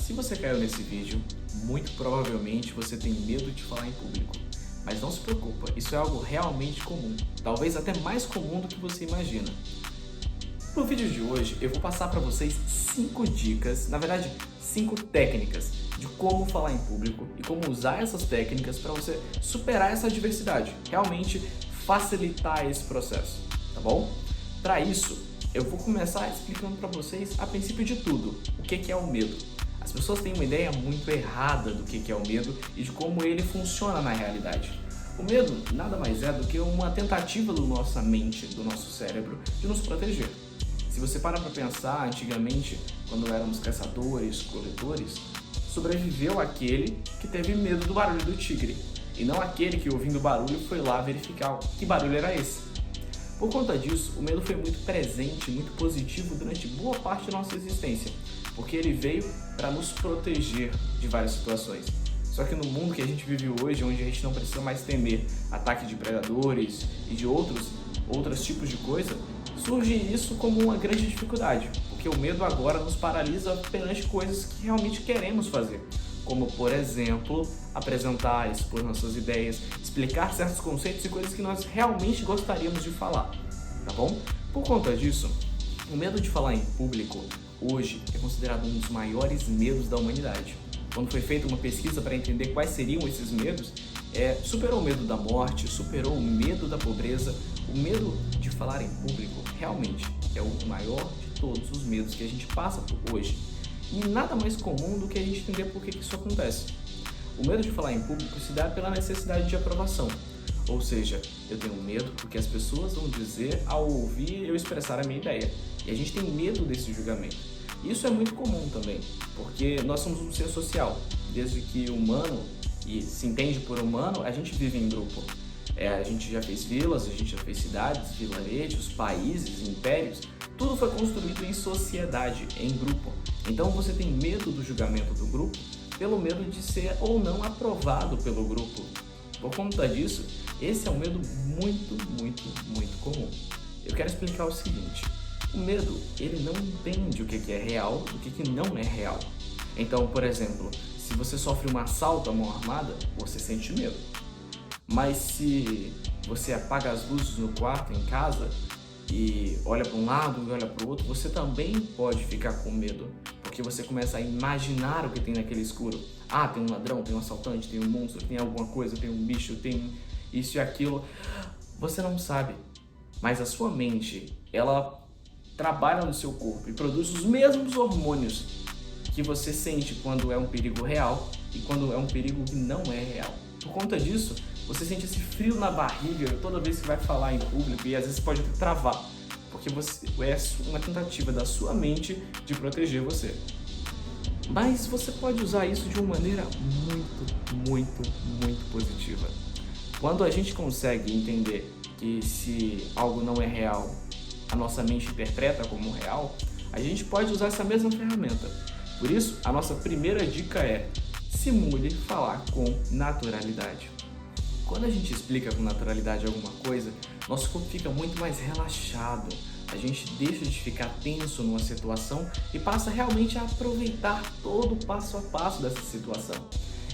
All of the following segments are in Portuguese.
Se você caiu nesse vídeo, muito provavelmente você tem medo de falar em público. Mas não se preocupa, isso é algo realmente comum, talvez até mais comum do que você imagina. No vídeo de hoje eu vou passar para vocês 5 dicas, na verdade 5 técnicas de como falar em público e como usar essas técnicas para você superar essa adversidade, realmente facilitar esse processo, tá bom? Para isso, eu vou começar explicando para vocês a princípio de tudo, o que é o medo. As pessoas têm uma ideia muito errada do que é o medo e de como ele funciona na realidade. O medo nada mais é do que uma tentativa da nossa mente, do nosso cérebro, de nos proteger. Se você para pensar, antigamente, quando éramos caçadores, coletores, sobreviveu aquele que teve medo do barulho do tigre, e não aquele que, ouvindo o barulho, foi lá verificar que barulho era esse. Por conta disso, o medo foi muito presente, muito positivo durante boa parte da nossa existência, porque ele veio para nos proteger de várias situações. Só que no mundo que a gente vive hoje, onde a gente não precisa mais temer ataque de predadores e de outros tipos de coisa, surge isso como uma grande dificuldade, porque o medo agora nos paralisa perante coisas que realmente queremos fazer, como, por exemplo, apresentar, expor nossas ideias, explicar certos conceitos e coisas que nós realmente gostaríamos de falar, tá bom? Por conta disso, o medo de falar em público hoje é considerado um dos maiores medos da humanidade. Quando foi feita uma pesquisa para entender quais seriam esses medos, superou o medo da morte, superou o medo da pobreza. O medo de falar em público realmente é o maior de todos os medos que a gente passa por hoje. E nada mais comum do que a gente entender por que isso acontece. O medo de falar em público se dá pela necessidade de aprovação. Ou seja, eu tenho medo porque as pessoas vão dizer ao ouvir eu expressar a minha ideia. E a gente tem medo desse julgamento. Isso é muito comum também, porque nós somos um ser social. Desde que humano e se entende por humano, a gente vive em grupo. A gente já fez vilas, a gente já fez cidades, vilarejos, países, impérios. Tudo foi construído em sociedade, em grupo. Então você tem medo do julgamento do grupo pelo medo de ser ou não aprovado pelo grupo. Por conta disso, esse é um medo muito comum. Eu quero explicar o seguinte. O medo, ele não entende o que é real do que não é real. Então, por exemplo, se você sofre um assalto à mão armada, você sente medo. Mas se você apaga as luzes no quarto, em casa, e olha para um lado e olha para o outro, você também pode ficar com medo, porque você começa a imaginar o que tem naquele escuro. Ah, tem um ladrão, tem um assaltante, tem um monstro, tem alguma coisa, tem um bicho, tem isso e aquilo. Você não sabe, mas a sua mente, ela trabalha no seu corpo e produz os mesmos hormônios que você sente quando é um perigo real e quando é um perigo que não é real. Por conta disso, você sente esse frio na barriga toda vez que vai falar em público e às vezes pode até travar, porque é uma tentativa da sua mente de proteger você. Mas você pode usar isso de uma maneira muito positiva. Quando a gente consegue entender que se algo não é real, a nossa mente interpreta como real, a gente pode usar essa mesma ferramenta. Por isso, a nossa primeira dica é: simule falar com naturalidade. Quando a gente explica com naturalidade alguma coisa, nosso corpo fica muito mais relaxado. A gente deixa de ficar tenso numa situação e passa realmente a aproveitar todo o passo a passo dessa situação.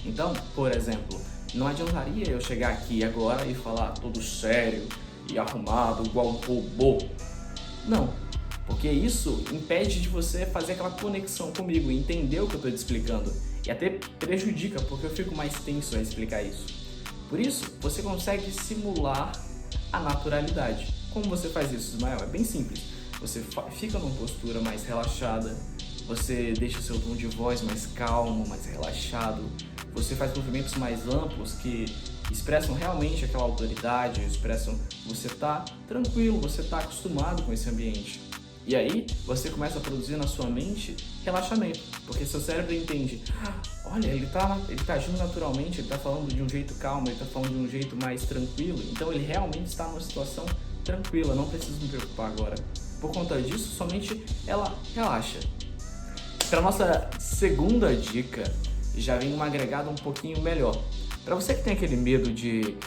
Então, por exemplo, não adiantaria eu chegar aqui agora e falar todo sério e arrumado, igual um robô. Não, porque isso impede de você fazer aquela conexão comigo e entender o que eu estou te explicando. E até prejudica, porque eu fico mais tenso a explicar isso. Por isso, você consegue simular a naturalidade. Como você faz isso, Ismael? É bem simples. Você fica numa postura mais relaxada, você deixa o seu tom de voz mais calmo, mais relaxado, você faz movimentos mais amplos que expressam realmente aquela autoridade, expressam que você está tranquilo, você está acostumado com esse ambiente. E aí você começa a produzir na sua mente relaxamento, porque seu cérebro entende: olha, ele tá agindo naturalmente, ele está falando de um jeito calmo, ele está falando de um jeito mais tranquilo, então ele realmente está numa situação tranquila, não preciso me preocupar agora. Por conta disso, somente ela relaxa. Para nossa segunda dica, já vem uma agregada um pouquinho melhor. Para você que tem aquele medo de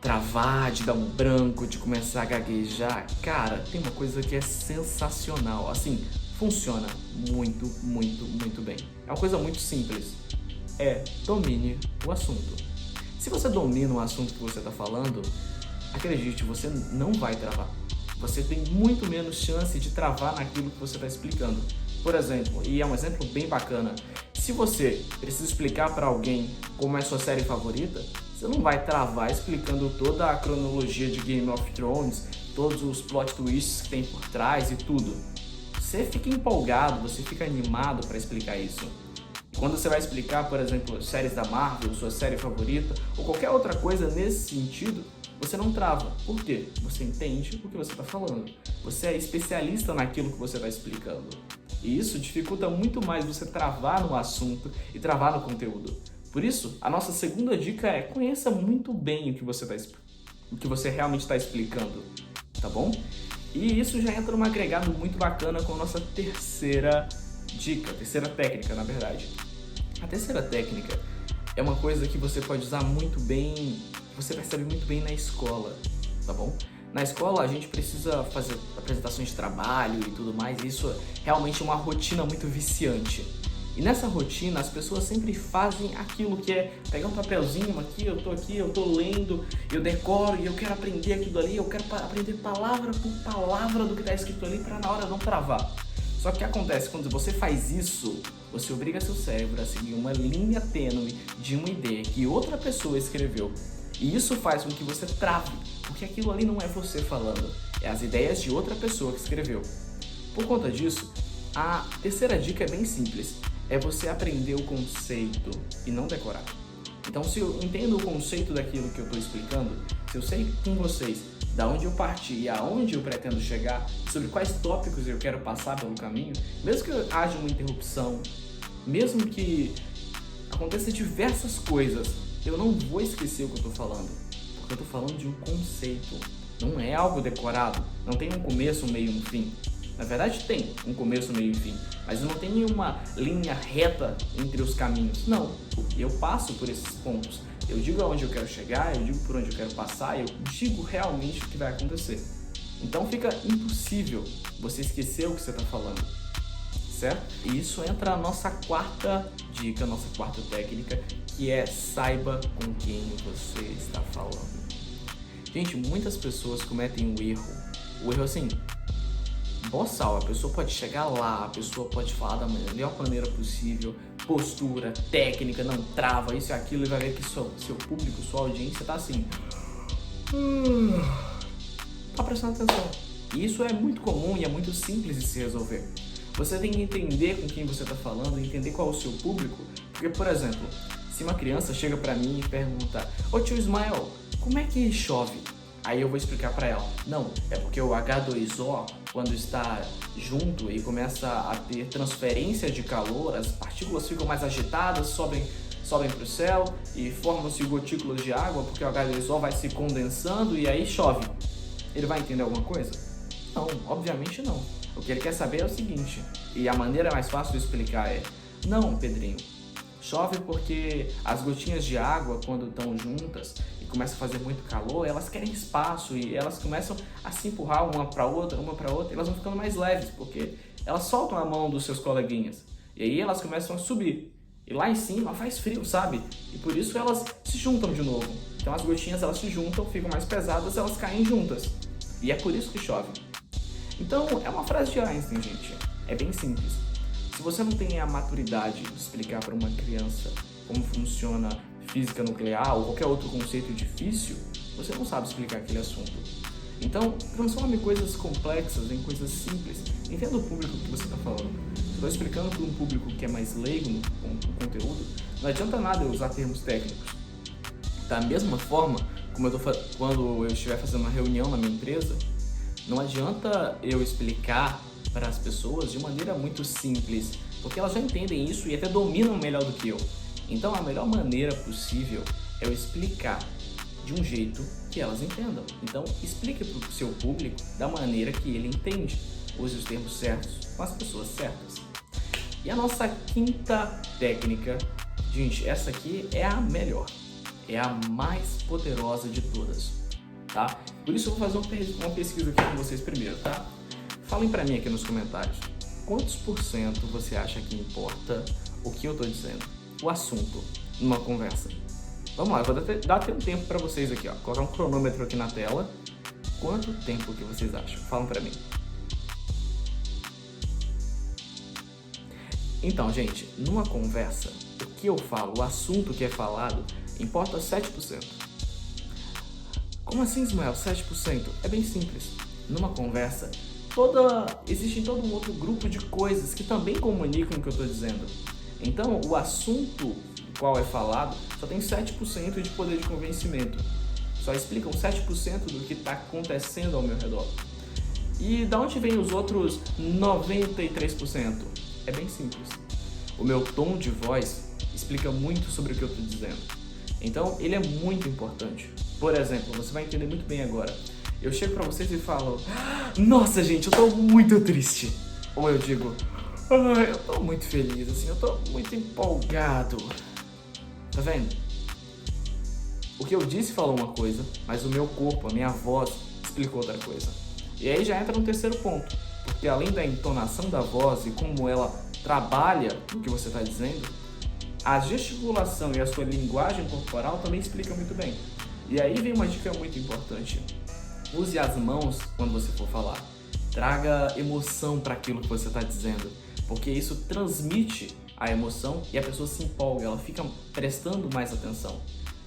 travar, de dar um branco, de começar a gaguejar, cara, tem uma coisa que é sensacional, assim, funciona muito bem. É uma coisa muito simples. Domine o assunto. Se você domina o assunto que você está falando, acredite, você não vai travar. Você tem muito menos chance de travar naquilo que você está explicando. Por exemplo, e é um exemplo bem bacana, se você precisa explicar para alguém como é sua série favorita, você não vai travar explicando toda a cronologia de Game of Thrones, todos os plot twists que tem por trás e tudo. Você fica empolgado, você fica animado para explicar isso. Quando você vai explicar, por exemplo, séries da Marvel, sua série favorita, ou qualquer outra coisa nesse sentido, você não trava. Por quê? Você entende o que você está falando. Você é especialista naquilo que você está explicando. E isso dificulta muito mais você travar no assunto e travar no conteúdo. Por isso, a nossa segunda dica é: conheça muito bem o que você realmente está explicando, tá bom? E isso já entra num agregado muito bacana com a nossa terceira dica, terceira técnica, na verdade. A terceira técnica é uma coisa que você pode usar muito bem, você percebe muito bem na escola, tá bom? Na escola a gente precisa fazer apresentações de trabalho e tudo mais, e isso realmente é uma rotina muito viciante. E nessa rotina as pessoas sempre fazem aquilo que é pegar um papelzinho aqui, eu tô lendo, eu decoro e eu quero aprender aquilo ali, eu quero aprender palavra por palavra do que está escrito ali para na hora não travar. Só que o que acontece quando você faz isso, você obriga seu cérebro a seguir uma linha tênue de uma ideia que outra pessoa escreveu. E isso faz com que você trave, porque aquilo ali não é você falando, é as ideias de outra pessoa que escreveu. Por conta disso, a terceira dica é bem simples, é você aprender o conceito e não decorar. Então, se eu entendo o conceito daquilo que eu estou explicando, se eu sei com vocês da onde eu parti e aonde eu pretendo chegar, sobre quais tópicos eu quero passar pelo caminho, mesmo que haja uma interrupção, mesmo que aconteça diversas coisas, eu não vou esquecer o que eu estou falando, porque eu estou falando de um conceito, não é algo decorado, não tem um começo, um meio e um fim. Na verdade tem um começo, meio e fim, mas não tem nenhuma linha reta entre os caminhos. Não, eu passo por esses pontos. Eu digo aonde eu quero chegar, eu digo por onde eu quero passar, eu digo realmente o que vai acontecer. Então fica impossível você esquecer o que você está falando, certo? E isso entra na nossa quarta dica, nossa quarta técnica, que é saiba com quem você está falando. Gente, muitas pessoas cometem um erro. O erro assim, boçal, a pessoa pode chegar lá, a pessoa pode falar da melhor maneira possível, postura, técnica, não trava, isso e aquilo, e vai ver que seu público, sua audiência tá assim, tá prestando atenção. E isso é muito comum e é muito simples de se resolver. Você tem que entender com quem você tá falando, entender qual é o seu público, porque, por exemplo, se uma criança chega pra mim e pergunta: ô tio Ismael, como é que chove? Aí eu vou explicar para ela, não, é porque o H2O, quando está junto e começa a ter transferência de calor, as partículas ficam mais agitadas, sobem para o céu e formam-se gotículas de água, porque o H2O vai se condensando e aí chove. Ele vai entender alguma coisa? Não, obviamente não. O que ele quer saber é o seguinte, e a maneira mais fácil de explicar é: não, Pedrinho, chove porque as gotinhas de água, quando estão juntas e começa a fazer muito calor, elas querem espaço e elas começam a se empurrar uma para outra, e elas vão ficando mais leves, porque elas soltam a mão dos seus coleguinhas. E aí elas começam a subir. E lá em cima faz frio, sabe? E por isso elas se juntam de novo. Então as gotinhas elas se juntam, ficam mais pesadas, elas caem juntas. E é por isso que chove. Então é uma frase de Einstein, gente. É bem simples. Se você não tem a maturidade de explicar para uma criança como funciona física nuclear ou qualquer outro conceito difícil, você não sabe explicar aquele assunto. Então, transforme coisas complexas em coisas simples. Entenda o público que você está falando. Se eu estou explicando para um público que é mais leigo no conteúdo, não adianta nada eu usar termos técnicos. Da mesma forma, como quando eu estiver fazendo uma reunião na minha empresa, não adianta eu explicar para as pessoas de maneira muito simples, porque elas já entendem isso e até dominam melhor do que eu. Então a melhor maneira possível é eu explicar de um jeito que elas entendam. Então explique para o seu público da maneira que ele entende. Use os termos certos com as pessoas certas. E a nossa quinta técnica, gente, essa aqui é a melhor, é a mais poderosa de todas, tá? Por isso eu vou fazer uma pesquisa aqui com vocês primeiro, tá? Falem pra mim aqui nos comentários, quantos por cento você acha que importa o que eu tô dizendo, o assunto, numa conversa. Vamos lá, eu vou dar até um tempo para vocês aqui, ó. Colocar um cronômetro aqui na tela. Quanto tempo que vocês acham? Falam para mim. Então, gente, numa conversa, o que eu falo, o assunto que é falado, importa 7%. Como assim, Ismael, 7%? É bem simples. Numa conversa, existe todo um outro grupo de coisas que também comunicam o que eu estou dizendo. Então, o assunto do qual é falado só tem 7% de poder de convencimento. Só explicam 7% do que está acontecendo ao meu redor. E da onde vem os outros 93%? É bem simples. O meu tom de voz explica muito sobre o que eu estou dizendo. Então, ele é muito importante. Por exemplo, você vai entender muito bem agora. Eu chego pra vocês e falo: nossa, gente, eu tô muito triste. Ou eu digo: eu tô muito feliz, assim, eu tô muito empolgado. Tá vendo? O que eu disse falou uma coisa, mas o meu corpo, a minha voz, explicou outra coisa. E aí já entra no terceiro ponto. Porque além da entonação da voz e como ela trabalha no que você está dizendo, a gesticulação e a sua linguagem corporal também explicam muito bem. E aí vem uma dica muito importante. Use as mãos quando você for falar. Traga emoção para aquilo que você está dizendo, porque isso transmite a emoção e a pessoa se empolga, ela fica prestando mais atenção.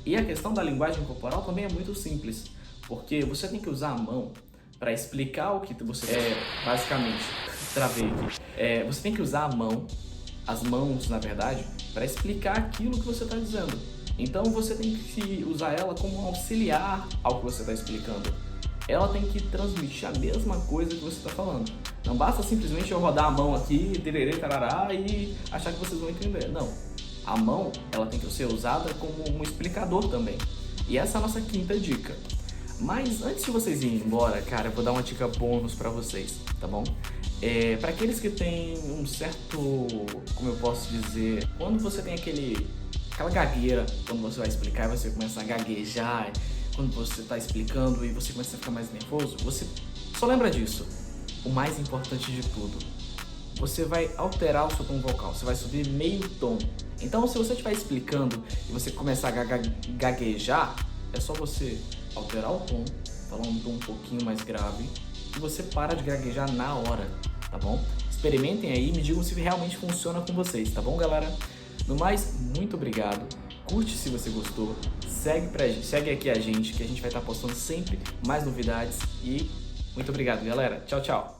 E a questão da linguagem corporal também é muito simples, porque você tem que usar a mão para explicar o que você basicamente, travei aqui. Você tem que usar a mão, as mãos na verdade, para explicar aquilo que você está dizendo. Então você tem que usar ela como auxiliar ao que você está explicando. Ela tem que transmitir a mesma coisa que você está falando. Não basta simplesmente eu rodar a mão aqui, tererê, tarará, e achar que vocês vão entender. Não. A mão, ela tem que ser usada como um explicador também. E essa é a nossa quinta dica. Mas antes de vocês irem embora, cara, eu vou dar uma dica bônus pra vocês, tá bom? Para aqueles que têm um certo, como eu posso dizer, quando você tem aquela gagueira, quando você vai explicar e você começa a gaguejar, quando você está explicando e você começa a ficar mais nervoso, você só lembra disso. O mais importante de tudo, você vai alterar o seu tom vocal, você vai subir meio tom. Então, se você estiver explicando e você começar a gaguejar, é só você alterar o tom, falar um tom um pouquinho mais grave e você para de gaguejar na hora, tá bom? Experimentem aí e me digam se realmente funciona com vocês, tá bom, galera? No mais, muito obrigado. Curte se você gostou, segue aqui a gente, que a gente vai estar postando sempre mais novidades e muito obrigado, galera. Tchau, tchau.